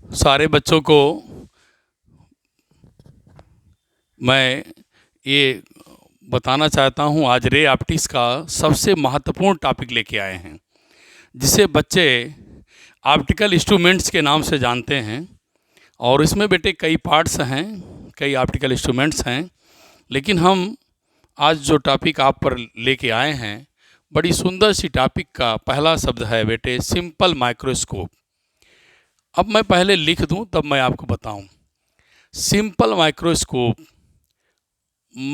सारे बच्चों को मैं ये बताना चाहता हूँ, आज रे ऑप्टिक्स का सबसे महत्वपूर्ण टॉपिक लेके आए हैं, जिसे बच्चे ऑप्टिकल इंस्ट्रूमेंट्स के नाम से जानते हैं। और इसमें बेटे कई पार्ट्स हैं, कई ऑप्टिकल इंस्ट्रूमेंट्स हैं, लेकिन हम आज जो टॉपिक आप पर लेके आए हैं, बड़ी सुंदर सी टॉपिक का पहला शब्द है बेटे सिंपल माइक्रोस्कोप। अब मैं पहले लिख दूं तब मैं आपको बताऊं। Simple microscope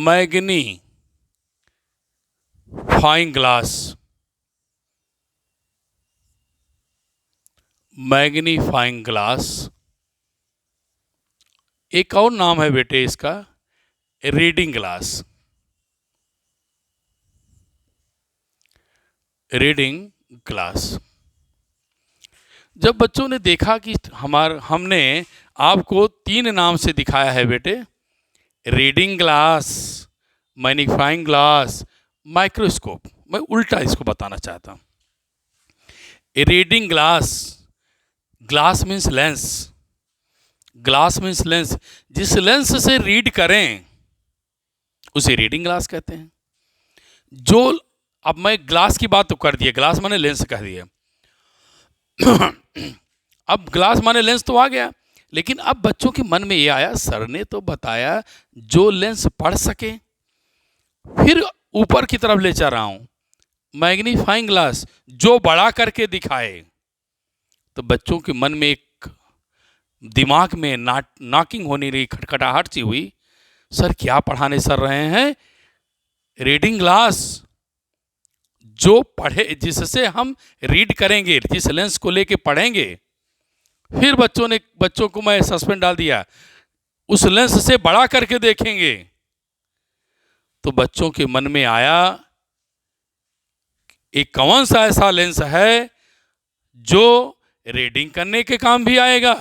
magnifying glass, magnifying glass. एक और नाम है बेटे इसका रीडिंग ग्लास, रीडिंग ग्लास। जब बच्चों ने देखा कि हमने आपको तीन नाम से दिखाया है बेटे, reading glass, magnifying glass, microscope, मैं उल्टा इसको बताना चाहता हूँ। Reading glass, glass means lens, glass means lens. जिस लेंस से रीड करें उसे रीडिंग ग्लास कहते हैं। जो अब मैं ग्लास की बात तो कर दिया, ग्लास माने लेंस कह दिया। अब ग्लास माने लेंस तो आ गया, लेकिन अब बच्चों के मन में ये आया, सर ने तो बताया जो लेंस पढ़ सके। फिर ऊपर की तरफ ले चल रहा हूं, मैग्नीफाइंग ग्लास जो बड़ा करके दिखाए। तो बच्चों के मन में एक दिमाग में नॉकिंग होने रही, खटखटाहट सी हुई, सर क्या पढ़ाने सर रहे हैं? रीडिंग ग्लास जो पढ़े, जिससे हम रीड करेंगे, जिस लेंस को लेके पढ़ेंगे। फिर बच्चों को मैं सस्पेंड डाल दिया, उस लेंस से बड़ा करके देखेंगे। तो बच्चों के मन में आया एक कौन सा ऐसा लेंस है जो रीडिंग करने के काम भी आएगा,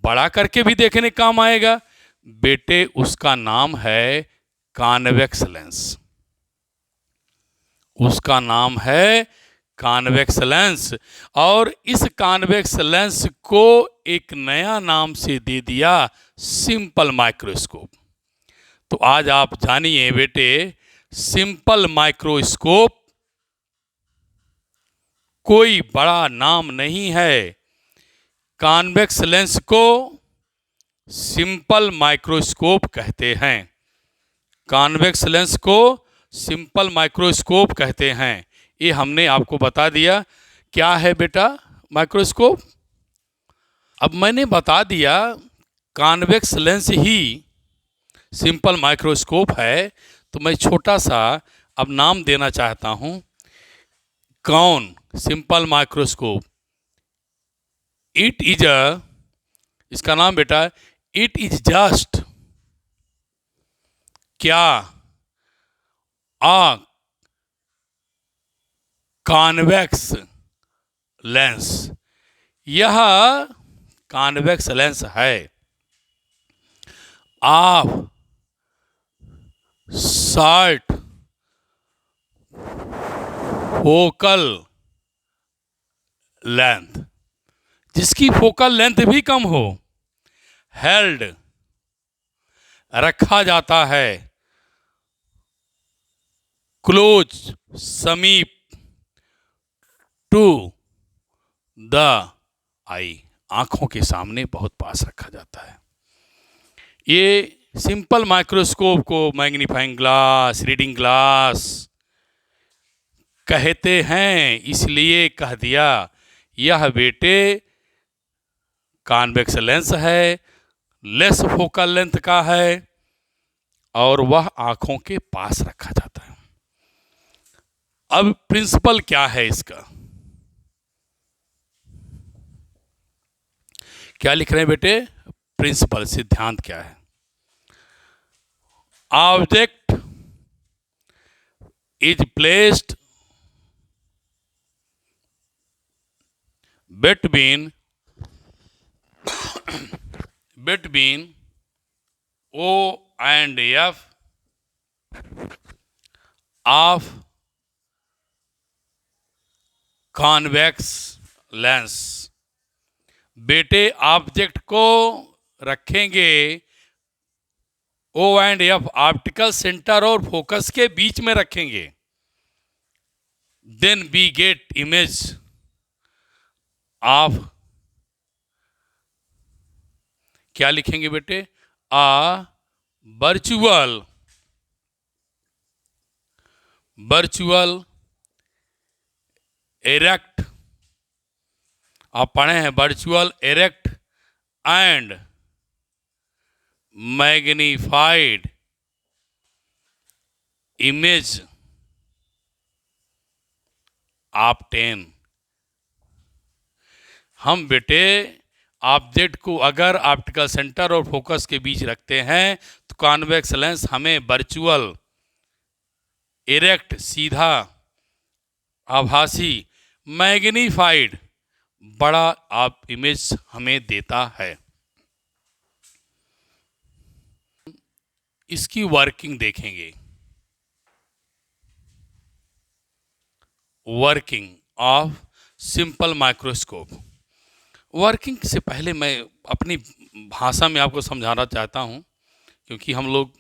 बड़ा करके भी देखने के काम आएगा। बेटे उसका नाम है कॉन्वेक्स लेंस, उसका नाम है कॉन्वेक्स लेंस। और इस कॉन्वेक्स लेंस को एक नया नाम से दे दिया सिंपल माइक्रोस्कोप। तो आज आप जानिए बेटे, सिंपल माइक्रोस्कोप कोई बड़ा नाम नहीं है। कॉन्वेक्स लेंस को सिंपल माइक्रोस्कोप कहते हैं, कॉन्वेक्स लेंस को सिंपल माइक्रोस्कोप कहते हैं। ये हमने आपको बता दिया क्या है बेटा माइक्रोस्कोप। अब मैंने बता दिया कॉन्वेक्स लेंस ही सिंपल माइक्रोस्कोप है, तो मैं छोटा सा अब नाम देना चाहता हूं। कौन simple microscope? It is a, इसका नाम बेटा इट इज जस्ट क्या आ कॉन्वेक्स लेंस। यह कॉन्वेक्स लेंस है। ऑफ शॉर्ट फोकल लेंथ, जिसकी फोकल लेंथ भी कम हो, हेल्ड रखा जाता है, क्लोज समीप, टू द आई आंखों के सामने बहुत पास रखा जाता है। ये सिंपल माइक्रोस्कोप को मैग्नीफाइंग ग्लास, रीडिंग ग्लास कहते हैं, इसलिए कह दिया यह बेटे कॉन्वेक्स लेंस है, लेस फोकल लेंथ का है, और वह आंखों के पास रखा जाता है। अब प्रिंसिपल क्या है इसका, क्या लिख रहे हैं बेटे? प्रिंसिपल, सिद्धांत क्या है? Object is placed between O and F of convex lens बेटे ऑब्जेक्ट को रखेंगे O and F optical centre और फोकस के बीच में रखेंगे, then we get image of, क्या लिखेंगे बेटे, आ वर्चुअल इरेक्ट, आप पढ़े हैं virtual erect and magnified image of 10। हम बेटे ऑब्जेक्ट को अगर ऑप्टिकल सेंटर और फोकस के बीच रखते हैं तो कॉन्वेक्स लेंस हमें वर्चुअल इरेक्ट सीधा, आभासी, मैग्नीफाइड बड़ा आप इमेज हमें देता है। इसकी वर्किंग देखेंगे। Working of simple microscope. Working से पहले मैं अपनी भाषा में आपको समझाना चाहता हूं, क्योंकि हम लोग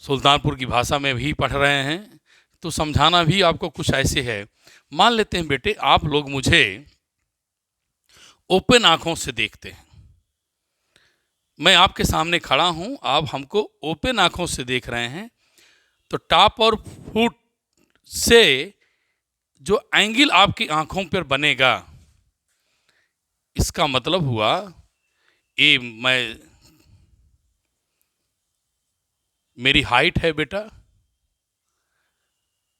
सुल्तानपुर की भाषा में भी पढ़ रहे हैं, तो समझाना भी आपको कुछ ऐसे है। मान लेते हैं बेटे आप लोग मुझे ओपन आंखों से देखते हैं, मैं आपके सामने खड़ा हूं, आप हमको ओपन आंखों से देख रहे हैं, तो टॉप और फुट से जो एंगल आपकी आंखों पर बनेगा, इसका मतलब हुआ ये मेरी हाइट है बेटा,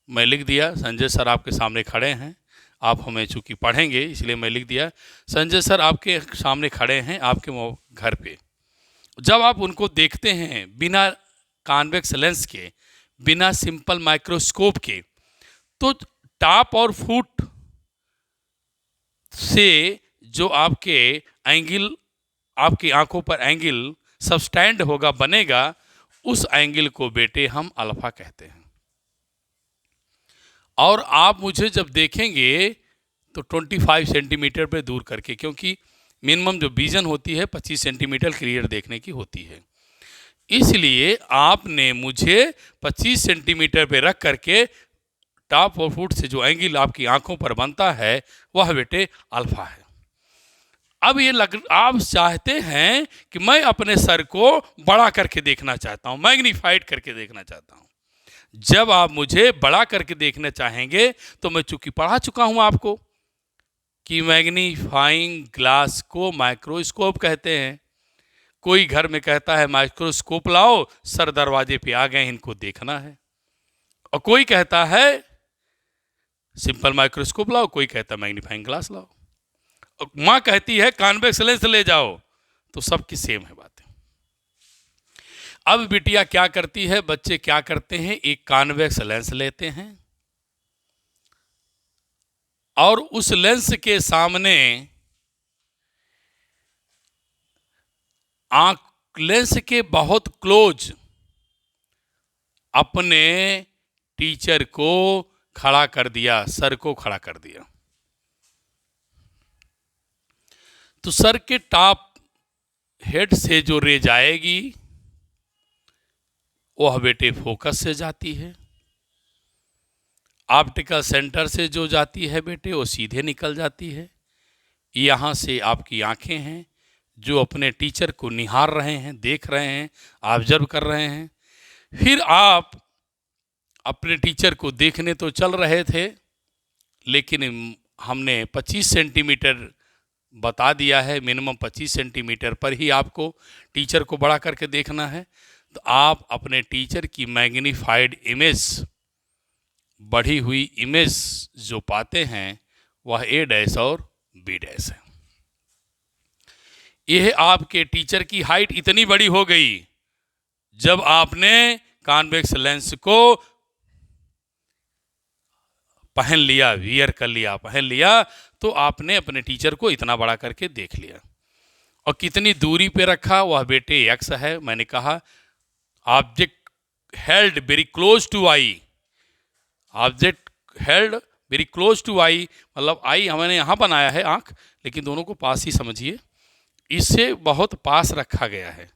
मैं लिख दिया। संजय सर आपके सामने खड़े हैं, आप हमें चूंकि पढ़ेंगे इसलिए मैं लिख दिया। संजय सर आपके सामने खड़े हैं आपके घर पे। जब आप उनको देखते हैं बिना कॉन्वेक्स लेंस के, बिना सिंपल माइक्रोस्कोप के, तो टॉप और फुट से जो आपके एंगल, आपकी आंखों पर एंगल सबस्टैंड होगा, बनेगा, उस एंगल को बेटे हम अल्फा कहते हैं। और आप मुझे जब देखेंगे तो 25 सेंटीमीटर पे दूर करके, क्योंकि मिनिमम जो विजन होती है 25 सेंटीमीटर क्लियर देखने की होती है, इसलिए आपने मुझे 25 सेंटीमीटर पे रख करके टॉप और फुट से जो एंगल आपकी आंखों पर बनता है वह बेटे अल्फा है। अब ये आप चाहते हैं कि मैं अपने सर को बड़ा करके देखना चाहता हूं, मैग्नीफाइड करके देखना चाहता हूं। जब आप मुझे बड़ा करके देखना चाहेंगे तो मैं चूंकि पढ़ा चुका हूं आपको कि मैग्नीफाइंग ग्लास को माइक्रोस्कोप कहते हैं। कोई घर में कहता है माइक्रोस्कोप लाओ, सर दरवाजे पे आ गए, इनको देखना है। और कोई कहता है सिंपल माइक्रोस्कोप लाओ, कोई कहता है मैग्नीफाइंग ग्लास लाओ, और माँ कहती है कॉन्वेक्स लेंस ले जाओ, तो सबकी सेम है बातें। अब बिटिया क्या करती है, बच्चे क्या करते हैं, एक कॉन्वेक्स लेंस लेते हैं और उस लेंस के सामने आंख, लेंस के बहुत क्लोज अपने टीचर को खड़ा कर दिया, सर को खड़ा कर दिया। तो सर के टॉप हेड से जो रे जाएगी वह बेटे फोकस से जाती है, ऑप्टिकल सेंटर से जो जाती है बेटे वो सीधे निकल जाती है। यहाँ से आपकी आंखें हैं जो अपने टीचर को निहार रहे हैं, देख रहे हैं, ऑब्जर्व कर रहे हैं। फिर आप अपने टीचर को देखने तो चल रहे थे, लेकिन हमने 25 सेंटीमीटर बता दिया है, मिनिमम 25 सेंटीमीटर पर ही आपको टीचर को बड़ा करके देखना है। तो आप अपने टीचर की मैग्नीफाइड इमेज, बढ़ी हुई इमेज जो पाते हैं वह A' और B' है। यह आपके टीचर की हाइट इतनी बड़ी हो गई जब आपने कॉन्वेक्स लेंस को पहन लिया, वियर कर लिया, पहन लिया, तो आपने अपने टीचर को इतना बड़ा करके देख लिया। और कितनी दूरी पे रखा, वह बेटे X है। मैंने कहा object held very close to eye, object held very close to eye, मतलब आई हमने यहाँ बनाया है आँख, लेकिन दोनों को पास ही समझिए, इससे बहुत पास रखा गया है।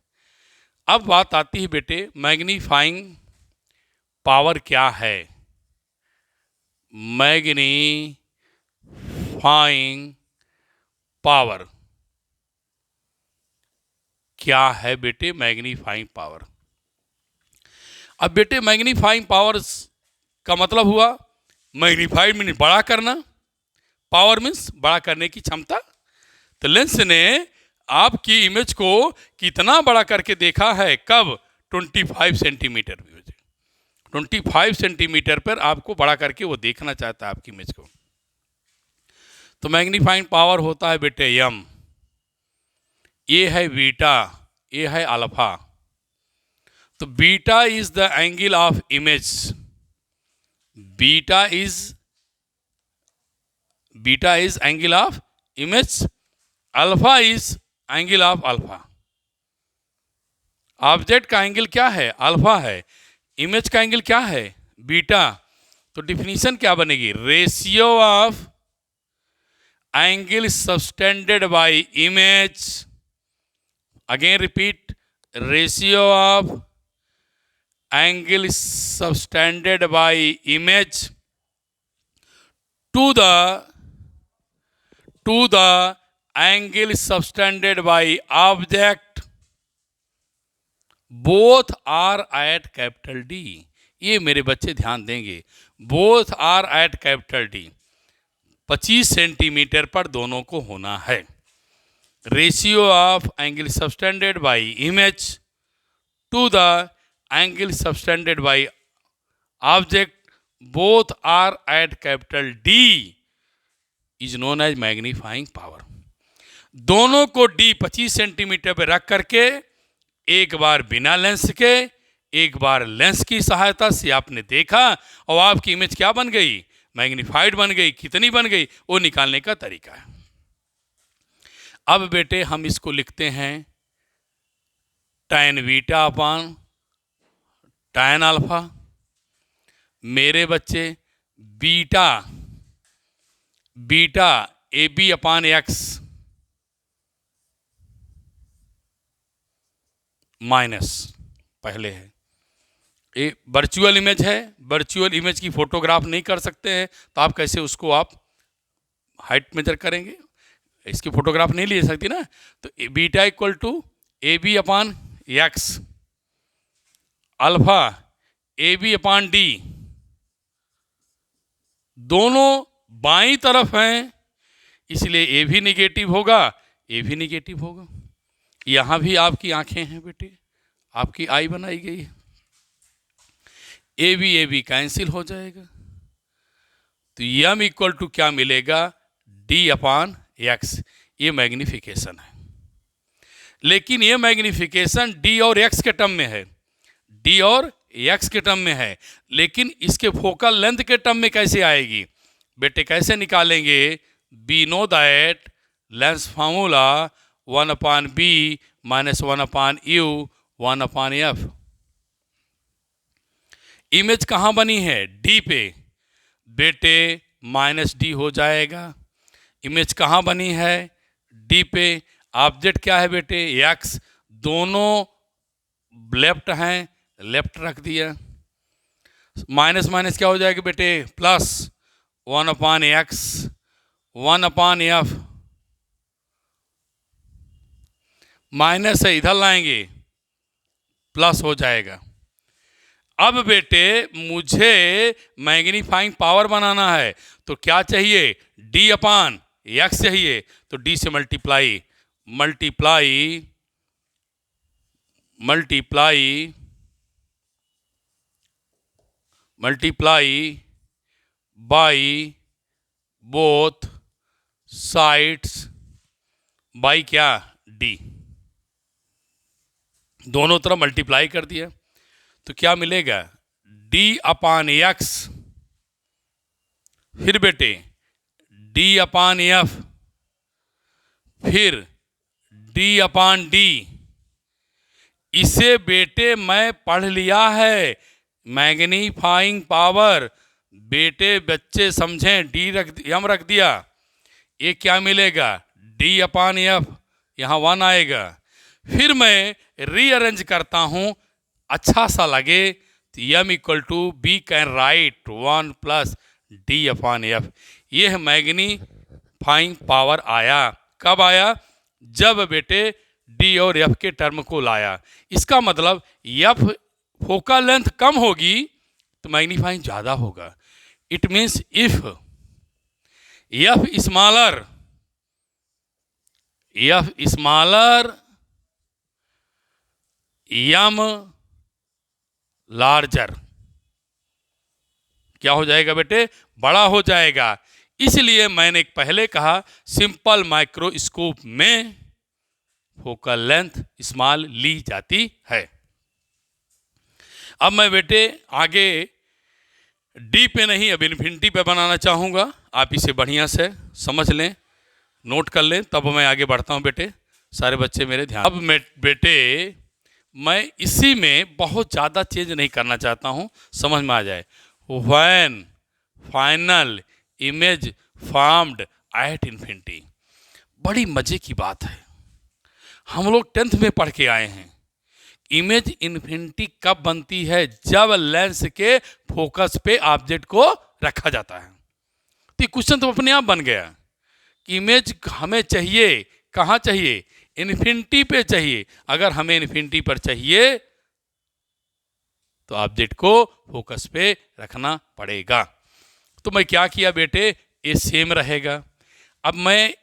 अब बात आती है बेटे मैग्नीफाइंग पावर क्या है। मैग्नीफाइंग पावर क्या है बेटे? Magnifying power. अब बेटे मैग्नीफाइंग पावर का मतलब हुआ, मैग्नीफाइड मीन बड़ा करना, पावर मीन्स बड़ा करने की क्षमता। तो लेंस ने आपकी इमेज को कितना बड़ा करके देखा है, कब? 25 सेंटीमीटर। 25 सेंटीमीटर पर आपको बड़ा करके वो देखना चाहता है आपकी इमेज को। तो मैग्नीफाइंग पावर होता है बेटे यम। ये है बीटा, ये है अल्फा। तो beta is the angle of image, beta is angle of image, alpha is angle of alpha. Object का एंगल क्या है? अल्फा है। इमेज का एंगल क्या है? बीटा। तो डिफिनीशन क्या बनेगी? Ratio of angle subtended by image, again repeat, ratio of angle subtended by image to the angle subtended by object, both are at capital D. ये मेरे बच्चे ध्यान देंगे, both are at capital D. 25 centimetre पर दोनों को होना है। Ratio of angle subtended by image to the angle subtended by object, both are at capital D, is known as magnifying power. दोनों को डी 25 सेंटीमीटर पर रख करके एक बार बिना लेंस के, एक बार लेंस की सहायता से आपने देखा और आपकी इमेज क्या बन गई? मैग्नीफाइड बन गई। कितनी बन गई वो निकालने का तरीका है। अब बेटे हम इसको लिखते हैं tan beta upon tan alpha. मेरे बच्चे beta A B upon X minus पहले है। ये वर्चुअल इमेज है, वर्चुअल इमेज की फोटोग्राफ नहीं कर सकते हैं, तो आप कैसे उसको आप हाइट मेजर करेंगे? इसकी फोटोग्राफ नहीं ले सकती ना। तो beta equal to A B upon X, alpha A B upon D. दोनों बाईं तरफ हैं, इसलिए ए भी निगेटिव होगा, ए भी निगेटिव होगा। यहाँ भी आपकी आंखें हैं बेटे, आपकी आई बनाई गई है। ए बी कैंसिल हो जाएगा। तो यम इक्वल टू क्या मिलेगा? डी अपान एक्स। ये मैग्निफिकेशन है, लेकिन ये मैग्निफिकेशन डी और एक्स के टर्म में है, डी और एक्स के टर्म में है, लेकिन इसके फोकल लेंथ के टर्म में कैसे आएगी बेटे? कैसे निकालेंगे? Be know that lens formula 1 upon B minus 1 upon U 1 upon F. Image कहाँ बनी है? डी पे, बेटे माइनस डी हो जाएगा। इमेज कहाँ बनी है? डी पे। ऑब्जेक्ट क्या है बेटे? एक्स। दोनों लेफ्ट हैं, लेफ्ट रख दिया। माइनस माइनस क्या हो जाएगा बेटे? प्लस 1 अपान एक्स 1 अपान एफ। माइनस है, इधर लाएंगे प्लस हो जाएगा। अब बेटे मुझे मैग्नीफाइंग पावर बनाना है, तो क्या चाहिए? डी अपान एक्स चाहिए। तो डी से multiply by both sides by क्या? डी। दोनों तरफ मल्टीप्लाई कर दिया तो क्या मिलेगा? डी अपान एक्स, फिर बेटे डी अपान एफ, फिर डी अपान डी। इसे बेटे मैं पढ़ लिया है, मैग्नीफाइंग पावर बेटे बच्चे समझें, एम रख दिया, ये क्या मिलेगा, डी अपान एफ, यहाँ 1 आएगा। फिर मैं रीअरेंज करता हूँ, अच्छा सा लगे तो M equal to be can write 1 plus D upon F. यह मैग्नीफाइंग पावर आया। कब आया, जब बेटे डी और एफ के टर्म को लाया। इसका मतलब एफ फोकल लेंथ कम होगी तो मैग्नीफाइंग ज़्यादा होगा। It means if F smaller M larger, क्या हो जाएगा बेटे, बड़ा हो जाएगा। इसलिए मैंने पहले कहा सिंपल माइक्रोस्कोप में फोकल लेंथ स्मॉल ली जाती है। अब मैं बेटे आगे डी पे नहीं, अब इन्फिनिटी पे बनाना चाहूँगा। आप इसे बढ़िया से समझ लें, नोट कर लें, तब मैं आगे बढ़ता हूँ बेटे। सारे बच्चे मेरे ध्यान। अब बेटे मैं इसी में बहुत ज़्यादा चेंज नहीं करना चाहता हूँ, समझ में आ जाए। When final image formed at infinity, बड़ी मज़े की बात है। हम लोग 10th में पढ़ के आए हैं, इमेज इन्फिनिटी कब बनती है, जब लेंस के फोकस पे ऑब्जेक्ट को रखा जाता है। तो क्वेश्चन तो अपने आप बन गया कि इमेज हमें चाहिए, कहाँ चाहिए, इन्फिनिटी पे चाहिए। अगर हमें इन्फिनिटी पर चाहिए तो ऑब्जेक्ट को फोकस पे रखना पड़ेगा। तो मैं क्या किया बेटे, ये सेम रहेगा। अब मैं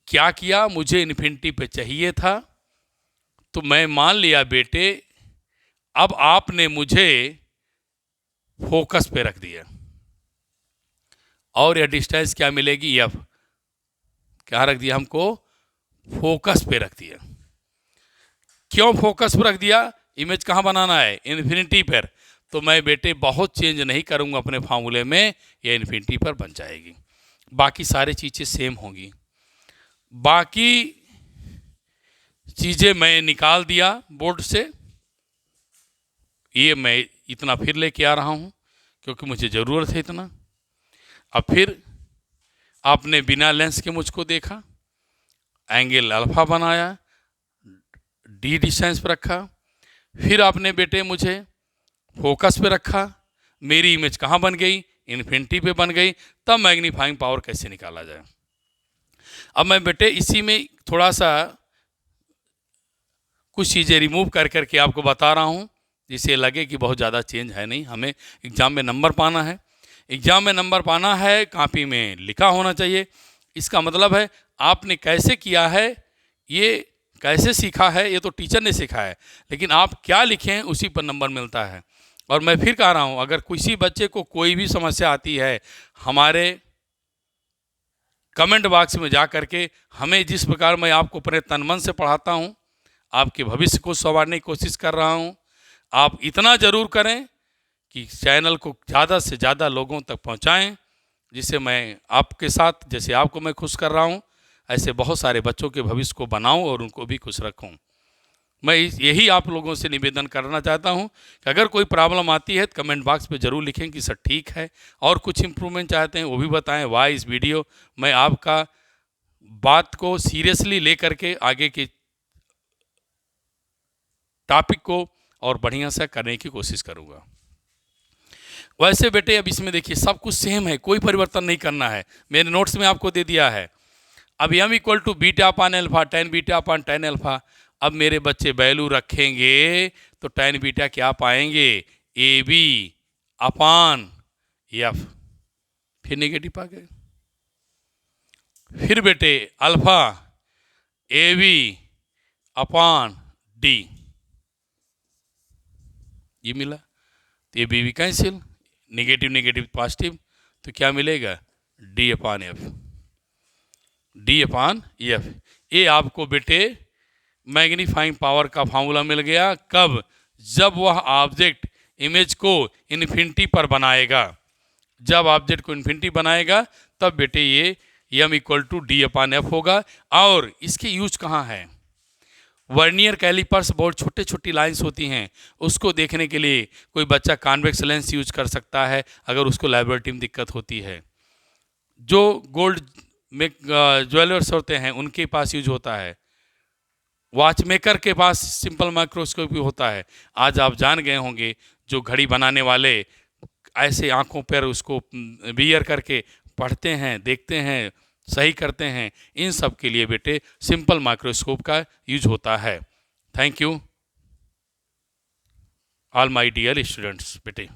क्या किया, मुझे इन्फिनिटी पे चाहिए था, तो मैं मान लिया बेटे अब आपने मुझे फोकस पे रख दिया, और यह डिस्टेंस क्या मिलेगी, एफ। क्या रख दिया, हमको फोकस पे रख दिया। क्यों फोकस पे रख दिया, इमेज कहाँ बनाना है, इन्फिनिटी पर। तो मैं बेटे बहुत चेंज नहीं करूँगा अपने फार्मूले में, यह इन्फिनिटी पर बन जाएगी। बाकी सारी चीज़ें सेम होंगी। बाकी चीज़ें मैं निकाल दिया बोर्ड से, ये मैं इतना फिर लेके आ रहा हूँ क्योंकि मुझे ज़रूरत है इतना। अब फिर आपने बिना लेंस के मुझको देखा, एंगल अल्फा बनाया, डी डिस्टेंस पर रखा, फिर आपने बेटे मुझे फोकस पे रखा, मेरी इमेज कहाँ बन गई, इन्फिनिटी पे बन गई। तब मैग्नीफाइंग पावर कैसे निकाला जाए। अब मैं बेटे इसी में थोड़ा सा कुछ चीज़ें रिमूव कर करके आपको बता रहा हूँ, जिससे लगे कि बहुत ज़्यादा चेंज है नहीं। हमें एग्ज़ाम में नंबर पाना है, एग्ज़ाम में नंबर पाना है, कॉपी में लिखा होना चाहिए। इसका मतलब है आपने कैसे किया है, ये कैसे सीखा है, ये तो टीचर ने सिखाया है, लेकिन आप क्या लिखें उसी पर नंबर मिलता है। और मैं फिर कह रहा हूँ, अगर किसी बच्चे को कोई भी समस्या आती है, हमारे कमेंट बॉक्स में जा करके हमें, जिस प्रकार मैं आपको अपने तन मन से पढ़ाता हूँ, आपके भविष्य को संवारने की कोशिश कर रहा हूँ, आप इतना ज़रूर करें कि चैनल को ज़्यादा से ज़्यादा लोगों तक पहुँचाएँ, जिससे मैं आपके साथ, जैसे आपको मैं खुश कर रहा हूँ, ऐसे बहुत सारे बच्चों के भविष्य को बनाऊँ और उनको भी खुश रखूँ। मैं यही आप लोगों से निवेदन करना चाहता हूं कि अगर कोई प्रॉब्लम आती है तो कमेंट बॉक्स पे ज़रूर लिखें कि सर ठीक है, और कुछ इम्प्रूवमेंट चाहते हैं वो भी बताएं। वाई इस वीडियो मैं आपका बात को सीरियसली लेकर के आगे के टॉपिक को और बढ़िया से करने की कोशिश करूँगा। वैसे बेटे अब इसमें देखिए सब कुछ सेम है, कोई परिवर्तन नहीं करना है, मेरे नोट्स में आपको दे दिया है। अब M equal to beta upon alpha, tan beta upon tan alpha. अब मेरे बच्चे वैल्यू रखेंगे तो टेन बीटा क्या पाएंगे, ए बी अपान एफ, फिर नेगेटिव आ गए। फिर बेटे alpha A B upon D, ये मिला, तो A B cancel, negative negative positive, तो क्या मिलेगा, D upon F, D upon F. ये आपको बेटे मैग्नीफाइंग पावर का फार्मूला मिल गया। कब, जब वह ऑब्जेक्ट इमेज को इन्फिनिटी पर बनाएगा, जब ऑब्जेक्ट को इन्फिनिटी बनाएगा तब बेटे ये M equal to D upon F होगा। और इसके यूज कहाँ है, वर्नियर कैलिपर्स बहुत छोटे छोटी लाइंस होती हैं, उसको देखने के लिए कोई बच्चा कॉन्वेक्स लेंस यूज कर सकता है अगर उसको लेबोरेटरी में दिक्कत होती है। जो गोल्ड में ज्वेलर्स होते हैं उनके पास यूज होता है। वॉच मेकर के पास सिंपल माइक्रोस्कोप भी होता है। आज आप जान गए होंगे जो घड़ी बनाने वाले ऐसे आंखों पर उसको बियर करके पढ़ते हैं, देखते हैं, सही करते हैं, इन सब के लिए बेटे सिंपल माइक्रोस्कोप का यूज होता है। Thank you all my dear students बेटे।